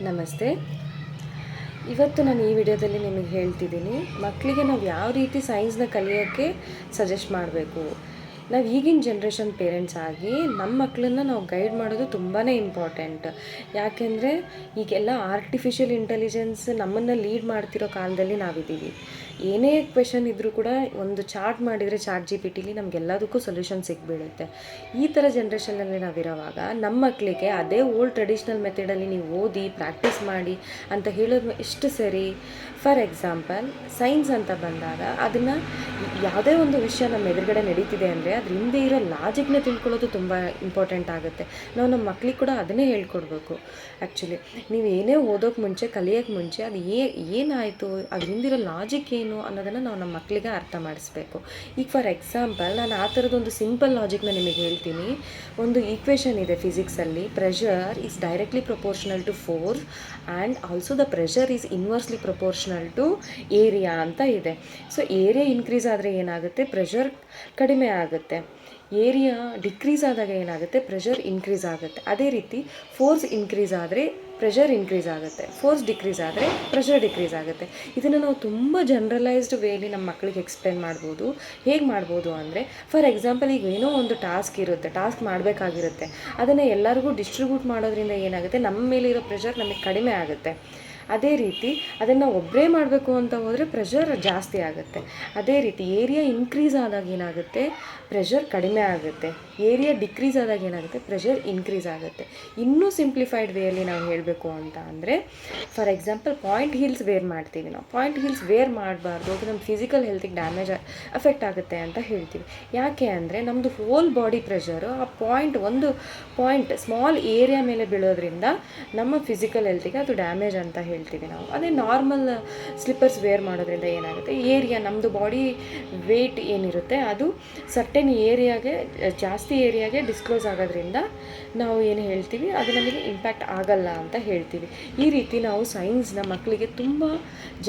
ನಮಸ್ತೆ. ಇವತ್ತು ನಾನು ಈ ವಿಡಿಯೋದಲ್ಲಿ ನಿಮಗೆ ಹೇಳ್ತಿದ್ದೀನಿ, ಮಕ್ಕಳಿಗೆ ನಾವು ಯಾವ ರೀತಿ ಸೈನ್ಸ್ನ ಕಲಿಯೋಕ್ಕೆ ಸಜೆಸ್ಟ್ ಮಾಡಬೇಕು. ನಾವು ಈಗಿನ ಜನ್ರೇಷನ್ ಪೇರೆಂಟ್ಸ್ ಆಗಿ ನಮ್ಮ ಮಕ್ಕಳನ್ನ ನಾವು ಗೈಡ್ ಮಾಡೋದು ತುಂಬಾ ಇಂಪಾರ್ಟೆಂಟ್. ಯಾಕೆಂದರೆ ಈಗೆಲ್ಲ ಆರ್ಟಿಫಿಷಿಯಲ್ ಇಂಟೆಲಿಜೆನ್ಸ್ ನಮ್ಮನ್ನು ಲೀಡ್ ಮಾಡ್ತಿರೋ ಕಾಲದಲ್ಲಿ ನಾವಿದ್ದೀವಿ. ಏನೇ ಕ್ವೆಶನ್ ಇದ್ದರೂ ಕೂಡ ಒಂದು ಚಾರ್ಟ್ ಮಾಡಿದರೆ ChatGPTಲಿ ನಮಗೆಲ್ಲದಕ್ಕೂ ಸೊಲ್ಯೂಷನ್ ಸಿಕ್ಬಿಡುತ್ತೆ. ಈ ಥರ ಜನ್ರೇಷನಲ್ಲಿ ನಾವಿರೋವಾಗ ನಮ್ಮ ಮಕ್ಕಳಿಗೆ ಅದೇ ಓಲ್ಡ್ ಟ್ರೆಡಿಷ್ನಲ್ ಮೆಥಡಲ್ಲಿ ನೀವು ಓದಿ ಪ್ರಾಕ್ಟೀಸ್ ಮಾಡಿ ಅಂತ ಹೇಳೋದು ಎಷ್ಟು ಸರಿ? ಫಾರ್ ಎಕ್ಸಾಂಪಲ್, ಸೈನ್ಸ್ ಅಂತ ಬಂದಾಗ ಅದನ್ನು ಯಾವುದೇ ಒಂದು ವಿಷಯ ನಮ್ಮ ಎದುರುಗಡೆ ನಡೀತಿದೆ ಅಂದರೆ ಅದ್ರ ಹಿಂದೆ ಇರೋ ಲಾಜಿಕ್ನ ತಿಳ್ಕೊಳ್ಳೋದು ತುಂಬ ಇಂಪಾರ್ಟೆಂಟ್ ಆಗುತ್ತೆ. ನಾವು ನಮ್ಮ ಮಕ್ಳಿಗೆ ಕೂಡ ಅದನ್ನೇ ಹೇಳ್ಕೊಡ್ಬೇಕು. ಆ್ಯಕ್ಚುಲಿ ನೀವು ಏನೇ ಓದೋಕ್ಕೆ ಮುಂಚೆ, ಕಲಿಯೋಕ್ಕೆ ಮುಂಚೆ ಅದು ಏನಾಯಿತು, ಅದ್ರ ಹಿಂದಿರೋ ಲಾಜಿಕ್ ಏನು ಅನ್ನೋದನ್ನು ನಾವು ನಮ್ಮ ಮಕ್ಕಳಿಗೆ ಅರ್ಥ ಮಾಡಿಸ್ಬೇಕು. ಈಗ ಫಾರ್ ಎಕ್ಸಾಂಪಲ್ ನಾನು ಆ ಥರದೊಂದು ಸಿಂಪಲ್ ಲಾಜಿಕ್ನ ನಿಮಗೆ ಹೇಳ್ತೀನಿ. ಒಂದು ಈಕ್ವೇಷನ್ ಇದೆ ಫಿಸಿಕ್ಸಲ್ಲಿ, pressure is directly proportional to force and also the pressure is inversely proportional to area ಅಂತ ಇದೆ. ಸೊ ಏರಿಯಾ ಇನ್ಕ್ರೀಸ್ ಆದರೆ ಏನಾಗುತ್ತೆ? ಪ್ರೆಷರ್ ಕಡಿಮೆ ಆಗುತ್ತೆ. ಏರಿಯಾ ಡಿಕ್ರೀಸ್ ಆದಾಗ ಏನಾಗುತ್ತೆ? ಪ್ರೆಷರ್ ಇನ್ಕ್ರೀಸ್ ಆಗುತ್ತೆ. ಅದೇ ರೀತಿ ಫೋರ್ಸ್ ಇನ್ಕ್ರೀಸ್ ಆದರೆ ಪ್ರೆಷರ್ ಇನ್ಕ್ರೀಸ್ ಆಗುತ್ತೆ, ಫೋರ್ಸ್ ಡಿಕ್ರೀಸ್ ಆದರೆ ಪ್ರೆಷರ್ ಡಿಕ್ರೀಸ್ ಆಗುತ್ತೆ. ಇದನ್ನು ನಾವು ತುಂಬ ಜನರಲೈಸ್ಡ್ ವೇಲಿ ನಮ್ಮ ಮಕ್ಕಳಿಗೆ ಎಕ್ಸ್ಪ್ಲೇನ್ ಮಾಡ್ಬೋದು. ಹೇಗೆ ಮಾಡ್ಬೋದು ಅಂದರೆ, ಫಾರ್ ಎಕ್ಸಾಂಪಲ್ ಈಗ ಏನೋ ಒಂದು ಟಾಸ್ಕ್ ಮಾಡಬೇಕಾಗಿರುತ್ತೆ, ಅದನ್ನು ಎಲ್ಲರಿಗೂ ಡಿಸ್ಟ್ರಿಬ್ಯೂಟ್ ಮಾಡೋದ್ರಿಂದ ಏನಾಗುತ್ತೆ? ನಮ್ಮ ಮೇಲಿರೋ ಪ್ರೆಷರ್ ನಮಗೆ ಕಡಿಮೆ ಆಗುತ್ತೆ. ಅದೇ ರೀತಿ ಅದನ್ನು ಒಬ್ಬರೇ ಮಾಡಬೇಕು ಅಂತ ಹೋದರೆ ಪ್ರೆಷರ್ ಜಾಸ್ತಿ ಆಗುತ್ತೆ. ಅದೇ ರೀತಿ ಏರಿಯಾ ಇನ್ಕ್ರೀಸ್ ಆದಾಗ ಏನಾಗುತ್ತೆ? ಪ್ರೆಷರ್ ಕಡಿಮೆ ಆಗುತ್ತೆ. ಏರಿಯಾ ಡಿಕ್ರೀಸ್ ಆದಾಗ ಏನಾಗುತ್ತೆ? ಪ್ರೆಷರ್ ಇನ್ಕ್ರೀಸ್ ಆಗುತ್ತೆ. ಇನ್ನೂ ಸಿಂಪ್ಲಿಫೈಡ್ ವೇಯಲ್ಲಿ ನಾವು ಹೇಳಬೇಕು ಅಂತ ಅಂದರೆ, for example point heels wear ಮಾಡ್ತೀವಿ. ನಾವು ಪಾಯಿಂಟ್ ಹೀಲ್ಸ್ ವೇರ್ ಮಾಡಬಾರ್ದು, ಅದು ನಮ್ಮ ಫಿಸಿಕಲ್ ಹೆಲ್ತಿಗೆ ಡ್ಯಾಮೇಜ್ ಅಫೆಕ್ಟ್ ಆಗುತ್ತೆ ಅಂತ ಹೇಳ್ತೀವಿ. ಯಾಕೆ ಅಂದರೆ ನಮ್ಮದು ಹೋಲ್ ಬಾಡಿ ಪ್ರೆಷರು ಆ ಒಂದು ಪಾಯಿಂಟ್ ಸ್ಮಾಲ್ ಏರಿಯಾ ಮೇಲೆ ಬೀಳೋದ್ರಿಂದ ನಮ್ಮ ಫಿಸಿಕಲ್ ಹೆಲ್ತಿಗೆ ಅದು ಡ್ಯಾಮೇಜ್ ಅಂತ ಹೇಳ್ತೀವಿ ನಾವು. ಅದೇ ನಾರ್ಮಲ್ ಸ್ಲಿಪ್ಪರ್ಸ್ ವೇರ್ ಮಾಡೋದ್ರಿಂದ ಏನಾಗುತ್ತೆ? ಏರಿಯಾ, ನಮ್ಮದು ಬಾಡಿ ವೇಟ್ ಏನಿರುತ್ತೆ ಅದು ಸರ್ಟೆನ್ ಏರಿಯಾಗೆ, ಜಾಸ್ತಿ ಏರಿಯಾಗೆ ಡಿಸ್ಕ್ಲೋಸ್ ಆಗೋದ್ರಿಂದ ನಾವು ಏನು ಹೇಳ್ತೀವಿ, ಅದು ನಮಗೆ ಇಂಪ್ಯಾಕ್ಟ್ ಆಗಲ್ಲ ಅಂತ ಹೇಳ್ತೀವಿ. ಈ ರೀತಿ ನಾವು ಸೈನ್ಸ್ನ ಮಕ್ಕಳಿಗೆ ತುಂಬ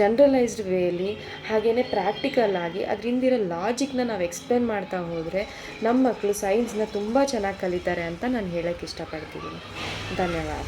ಜನರಲೈಸ್ಡ್ ವೇಲಿ ಹಾಗೆಯೇ ಪ್ರಾಕ್ಟಿಕಲ್ ಆಗಿ ಅದರಿಂದಿರೋ ಲಾಜಿಕ್ನ ನಾವು ಎಕ್ಸ್ಪ್ಲೇನ್ ಮಾಡ್ತಾ ಹೋದರೆ ನಮ್ಮ ಮಕ್ಕಳು ಸೈನ್ಸ್ನ ತುಂಬ ಚೆನ್ನಾಗಿ ಕಲಿತಾರೆ ಅಂತ ನಾನು ಹೇಳೋಕ್ಕೆ ಇಷ್ಟಪಡ್ತಿದ್ದೀನಿ. ಧನ್ಯವಾದ.